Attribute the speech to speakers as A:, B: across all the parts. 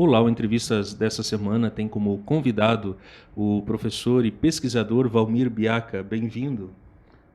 A: Olá, o Entrevistas dessa semana tem como convidado o professor e pesquisador Valmir Biaca. Bem-vindo.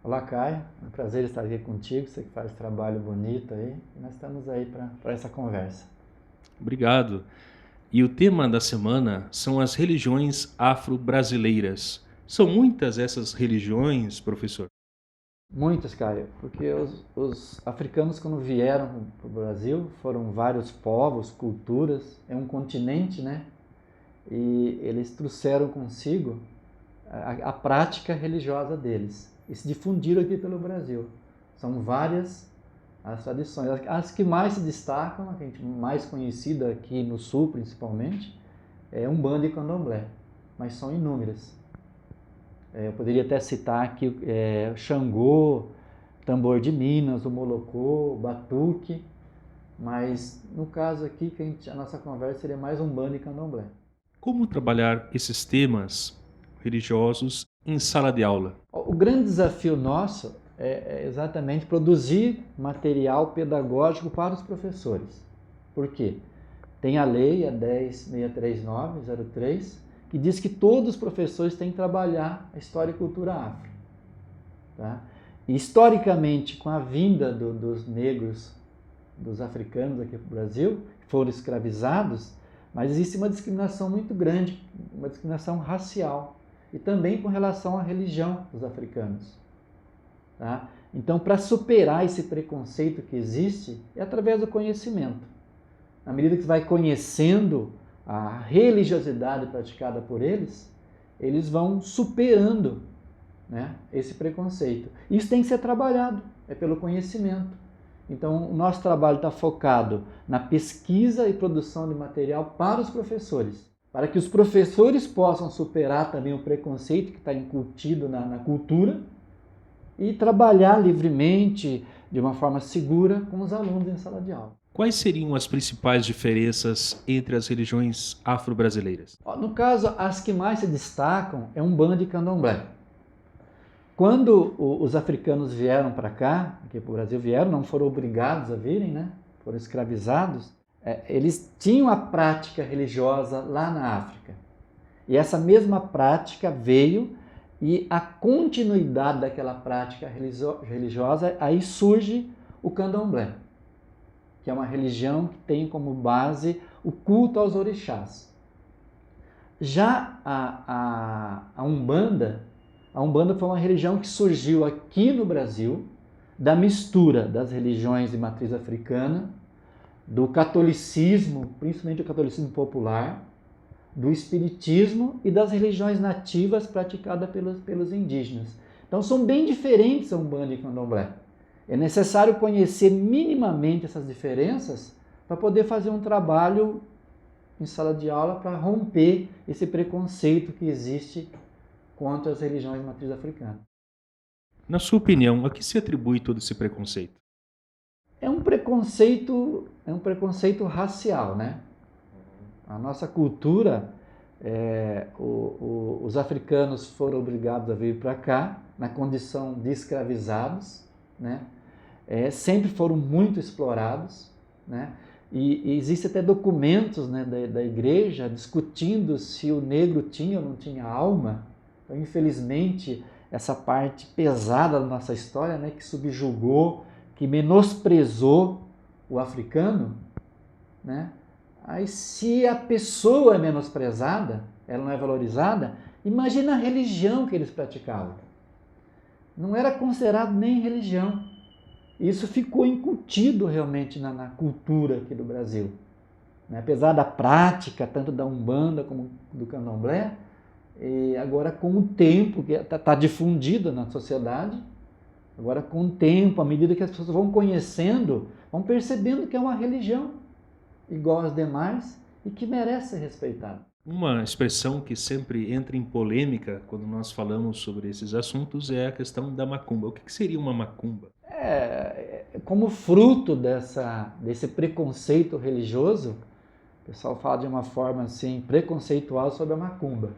B: Olá, Caio. É um prazer estar aqui contigo. Você que faz trabalho bonito aí. E nós estamos aí para essa conversa.
A: Obrigado. E o tema da semana são as religiões afro-brasileiras. São muitas essas religiões, professor?
B: Muitas, Caio, porque os africanos, quando vieram para o Brasil, foram vários povos, culturas, é um continente, né? E eles trouxeram consigo a prática religiosa deles e se difundiram aqui pelo Brasil. São várias as tradições. As que mais se destacam, a gente mais conhecida aqui no Sul principalmente, é Umbanda e Candomblé, mas são inúmeras. Eu poderia até citar aqui Xangô, Tambor de Minas, o Molocô, o Batuque, mas no caso aqui a nossa conversa seria mais Umbanda e Candomblé.
A: Como trabalhar esses temas religiosos em sala de aula?
B: O grande desafio nosso é exatamente produzir material pedagógico para os professores. Por quê? Tem a lei, a 10.639/03, que diz que todos os professores têm que trabalhar a história e cultura afro. Tá? E, historicamente, com a vinda dos negros, dos africanos aqui para o Brasil, que foram escravizados, mas existe uma discriminação muito grande, uma discriminação racial, e também com relação à religião dos africanos. Tá? Então, para superar esse preconceito que existe, é através do conhecimento. Na medida que você vai conhecendo a religiosidade praticada por eles, eles vão superando, né, esse preconceito. Isso tem que ser trabalhado, é pelo conhecimento. Então, o nosso trabalho está focado na pesquisa e produção de material para os professores, para que os professores possam superar também o preconceito que está incutido na cultura e trabalhar livremente, de uma forma segura, com os alunos em sala de aula.
A: Quais seriam as principais diferenças entre as religiões afro-brasileiras?
B: No caso, as que mais se destacam é Umbanda e Candomblé. Quando os africanos vieram para cá, aqui para o Brasil vieram, não foram obrigados a virem, né? Foram escravizados, eles tinham a prática religiosa lá na África. E essa mesma prática veio e a continuidade daquela prática religiosa, aí surge o Candomblé, que é uma religião que tem como base o culto aos orixás. Já a Umbanda foi uma religião que surgiu aqui no Brasil, da mistura das religiões de matriz africana, do catolicismo, principalmente o catolicismo popular, do espiritismo e das religiões nativas praticadas pelos indígenas. Então são bem diferentes a Umbanda e Candomblé. É necessário conhecer minimamente essas diferenças para poder fazer um trabalho em sala de aula para romper esse preconceito que existe contra as religiões de matriz africana.
A: Na sua opinião, a que se atribui todo esse preconceito?
B: É um preconceito racial, né? A nossa cultura, os africanos foram obrigados a vir para cá na condição de escravizados, né? Sempre foram muito explorados, né? E existe até documentos, né, da igreja discutindo se o negro tinha ou não tinha alma. Então, infelizmente, essa parte pesada da nossa história, né, que subjugou, que menosprezou o africano, né? Aí, se a pessoa é menosprezada, ela não é valorizada, imagina a religião que eles praticavam. Não era considerado nem religião. Isso ficou incutido realmente na cultura aqui do Brasil. Apesar da prática, tanto da Umbanda como do Candomblé, e agora com o tempo, que está difundido na sociedade, agora com o tempo, à medida que as pessoas vão conhecendo, vão percebendo que é uma religião igual às demais e que merece ser respeitada.
A: Uma expressão que sempre entra em polêmica quando nós falamos sobre esses assuntos é a questão da macumba. O que seria uma macumba?
B: Como fruto desse preconceito religioso, o pessoal fala de uma forma assim, preconceitual sobre a macumba.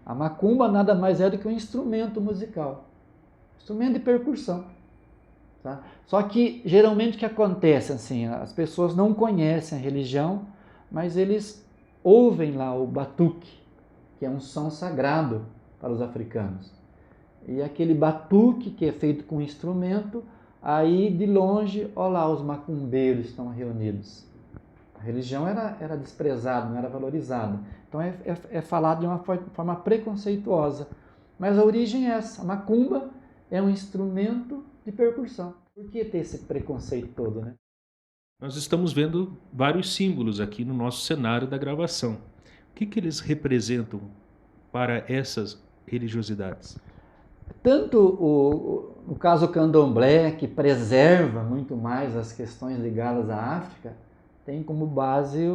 B: A macumba nada mais é do que um instrumento musical, instrumento de percussão. Tá? Só que geralmente o que acontece assim, as pessoas não conhecem a religião, mas eles ouvem lá o batuque, que é um som sagrado para os africanos. E aquele batuque que é feito com instrumento, aí de longe, olha lá, os macumbeiros estão reunidos. A religião era desprezada, não era valorizada. Então é falado de uma forma preconceituosa. Mas a origem é essa. A macumba é um instrumento de percussão. Por que ter esse preconceito todo, né?
A: Nós estamos vendo vários símbolos aqui no nosso cenário da gravação. O que eles representam para essas religiosidades?
B: Tanto no caso o candomblé, que preserva muito mais as questões ligadas à África, tem como base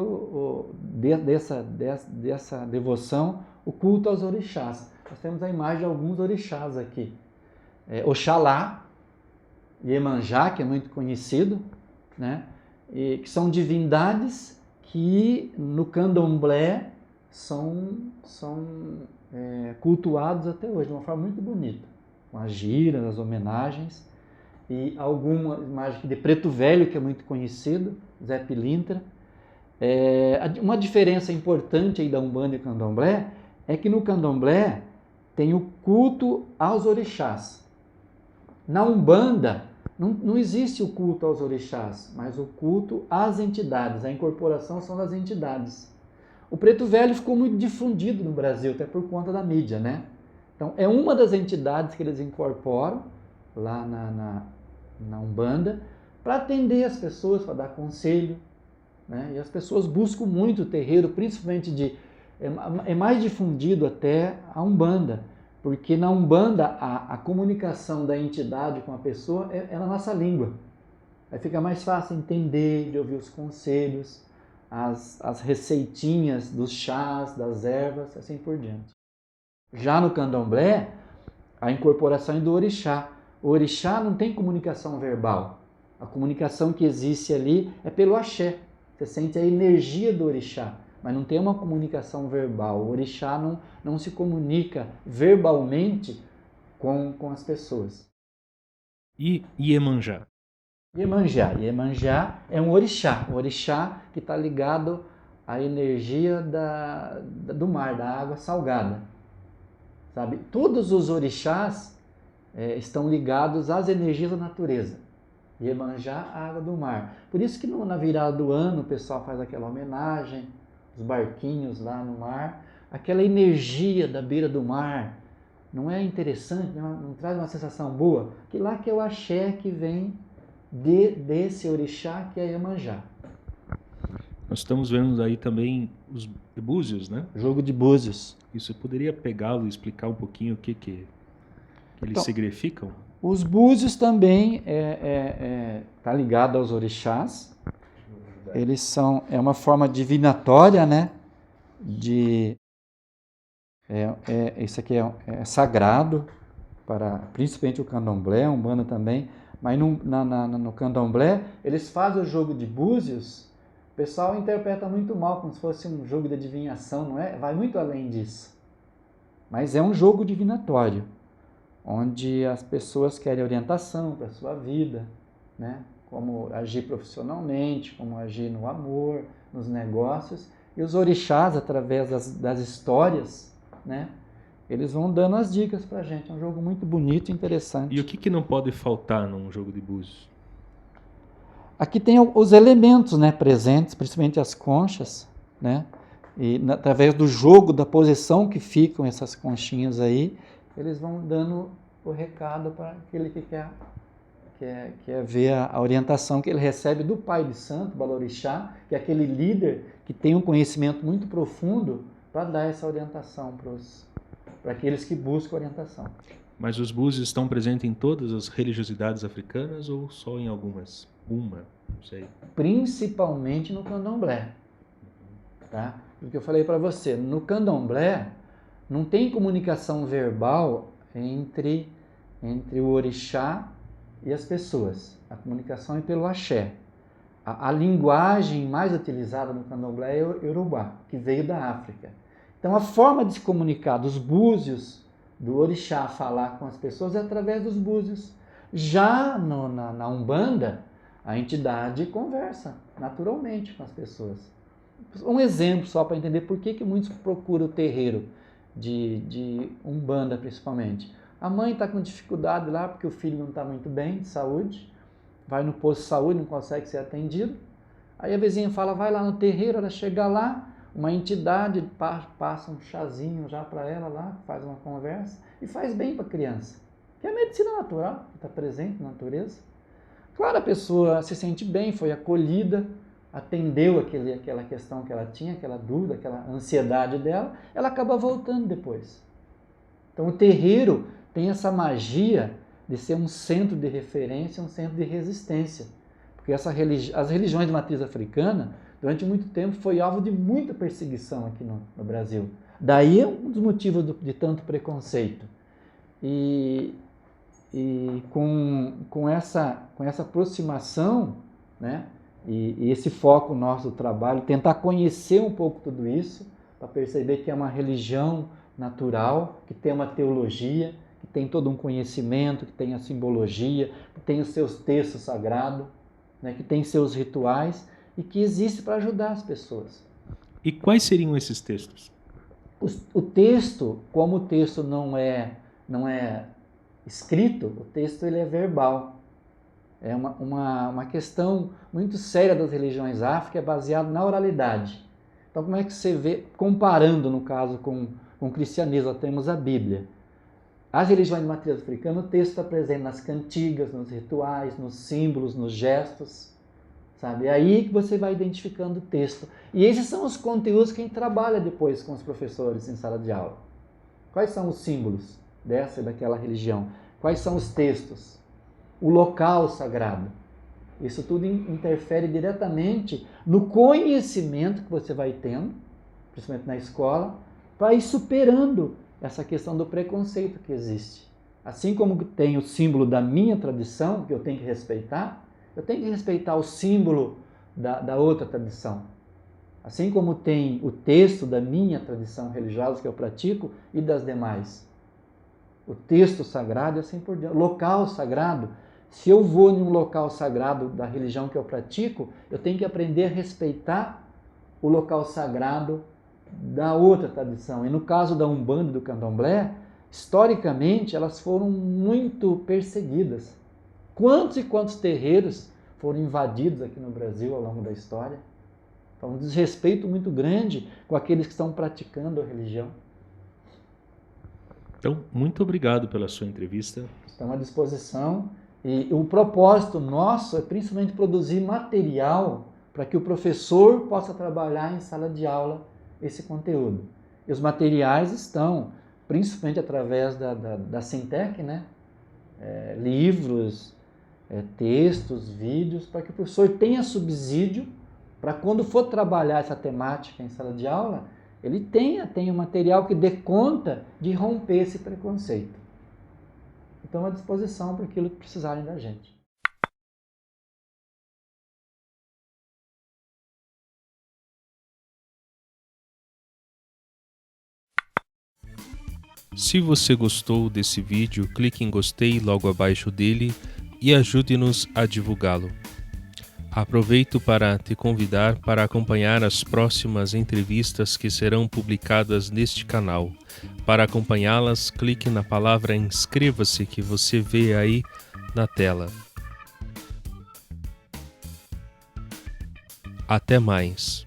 B: dessa devoção o culto aos orixás. Nós temos a imagem de alguns orixás aqui. Oxalá, Iemanjá, que é muito conhecido, né? E que são divindades que no candomblé são cultuados até hoje, de uma forma muito bonita, com as giras, as homenagens, e alguma imagem de Preto Velho, que é muito conhecido, Zé Pilintra. Uma diferença importante aí da Umbanda e Candomblé é que no Candomblé tem o culto aos orixás. Na Umbanda não existe o culto aos orixás, mas o culto às entidades, a incorporação são das entidades. O Preto Velho ficou muito difundido no Brasil, até por conta da mídia, né? Então, é uma das entidades que eles incorporam lá na Umbanda para atender as pessoas, para dar conselho, né? E as pessoas buscam muito o terreiro, principalmente é mais difundido até a Umbanda, porque na Umbanda a comunicação da entidade com a pessoa é na nossa língua. Aí fica mais fácil entender, de ouvir os conselhos, as receitinhas dos chás, das ervas, assim por diante. Já no candomblé, a incorporação é do orixá. O orixá não tem comunicação verbal. A comunicação que existe ali é pelo axé. Você sente a energia do orixá, mas não tem uma comunicação verbal. O orixá não se comunica verbalmente com as pessoas.
A: E Iemanjá?
B: Iemanjá é um orixá que está ligado à energia do mar, da água salgada. Sabe? Todos os orixás estão ligados às energias da natureza. Iemanjá, a água do mar. Por isso que na virada do ano o pessoal faz aquela homenagem, os barquinhos lá no mar, aquela energia da beira do mar. Não é interessante? Não traz uma sensação boa? Que lá que é o axé que vem desse orixá que é Iemanjá.
A: Nós estamos vendo aí também os búzios, né?
B: Jogo de búzios.
A: Isso poderia pegá-lo e explicar um pouquinho o que eles significam?
B: Os búzios também tá ligado aos orixás. Eles é uma forma divinatória, né? Isso aqui é sagrado para principalmente o candomblé, a Umbanda também. Mas no candomblé, eles fazem o jogo de búzios, o pessoal interpreta muito mal, como se fosse um jogo de adivinhação, não é? Vai muito além disso. Mas é um jogo divinatório, onde as pessoas querem orientação para a sua vida, né? Como agir profissionalmente, como agir no amor, nos negócios. E os orixás, através das histórias, né? Eles vão dando as dicas pra gente. É um jogo muito bonito e interessante.
A: E o que não pode faltar num jogo de búzios?
B: Aqui tem os elementos, né, presentes, principalmente as conchas, né? E através do jogo, da posição que ficam essas conchinhas aí, eles vão dando o recado para aquele que quer ver a orientação que ele recebe do pai de santo, Balorixá, que é aquele líder que tem um conhecimento muito profundo para dar essa orientação para aqueles que buscam orientação.
A: Mas os búzios estão presentes em todas as religiosidades africanas ou só em algumas? Não sei.
B: Principalmente no candomblé. Tá? Porque eu falei para você, no candomblé não tem comunicação verbal entre o orixá e as pessoas. A comunicação é pelo axé. A linguagem mais utilizada no candomblé é o Yorubá, que veio da África. Então a forma de se comunicar dos búzios, do orixá falar com as pessoas é através dos búzios. Já na Umbanda, a entidade conversa naturalmente com as pessoas. Um exemplo só para entender por que muitos procuram o terreiro de Umbanda, principalmente. A mãe está com dificuldade lá porque o filho não está muito bem de saúde, vai no posto de saúde, não consegue ser atendido. Aí a vizinha fala, vai lá no terreiro, ela chega lá, uma entidade passa um chazinho já para ela lá, faz uma conversa e faz bem para a criança. Que é a medicina natural, que está presente na natureza. Claro, a pessoa se sente bem, foi acolhida, atendeu aquela questão que ela tinha, aquela dúvida, aquela ansiedade dela, ela acaba voltando depois. Então o terreiro tem essa magia de ser um centro de referência, um centro de resistência. Porque as religiões de matriz africana, durante muito tempo, foi alvo de muita perseguição aqui no Brasil. Daí é um dos motivos de tanto preconceito. E com essa aproximação, né, e esse foco nosso do trabalho, tentar conhecer um pouco tudo isso, para perceber que é uma religião natural, que tem uma teologia, que tem todo um conhecimento, que tem a simbologia, que tem os seus textos sagrados, né, que tem seus rituais e que existe para ajudar as pessoas.
A: E quais seriam esses textos?
B: O texto, como o texto não é escrito, o texto ele é verbal. É uma questão muito séria das religiões afro, é baseado na oralidade. Então, como é que você vê, comparando, no caso, com o cristianismo, nós temos a Bíblia. As religiões de matriz africana, o texto está presente nas cantigas, nos rituais, nos símbolos, nos gestos, sabe? É aí que você vai identificando o texto. E esses são os conteúdos que a gente trabalha depois com os professores em sala de aula. Quais são os símbolos dessa e daquela religião? Quais são os textos? O local sagrado. Isso tudo interfere diretamente no conhecimento que você vai tendo, principalmente na escola, para ir superando essa questão do preconceito que existe. Assim como tem o símbolo da minha tradição, que eu tenho que respeitar o símbolo da outra tradição. Assim como tem o texto da minha tradição religiosa que eu pratico e das demais. O texto sagrado e assim por diante. O local sagrado. Se eu vou em um local sagrado da religião que eu pratico, eu tenho que aprender a respeitar o local sagrado da outra tradição. E no caso da Umbanda e do Candomblé, historicamente elas foram muito perseguidas. Quantos e quantos terreiros foram invadidos aqui no Brasil ao longo da história? Então, um desrespeito muito grande com aqueles que estão praticando a religião.
A: Então, muito obrigado pela sua entrevista.
B: Estamos à disposição. E o propósito nosso é principalmente produzir material para que o professor possa trabalhar em sala de aula esse conteúdo. E os materiais estão, principalmente através da Sintec, né? Livros, textos, vídeos, para que o professor tenha subsídio para quando for trabalhar essa temática em sala de aula, ele tenha um material que dê conta de romper esse preconceito. Então, à disposição para aquilo que precisarem da gente.
A: Se você gostou desse vídeo, clique em gostei logo abaixo dele e ajude-nos a divulgá-lo. Aproveito para te convidar para acompanhar as próximas entrevistas que serão publicadas neste canal. Para acompanhá-las, clique na palavra inscreva-se que você vê aí na tela. Até mais!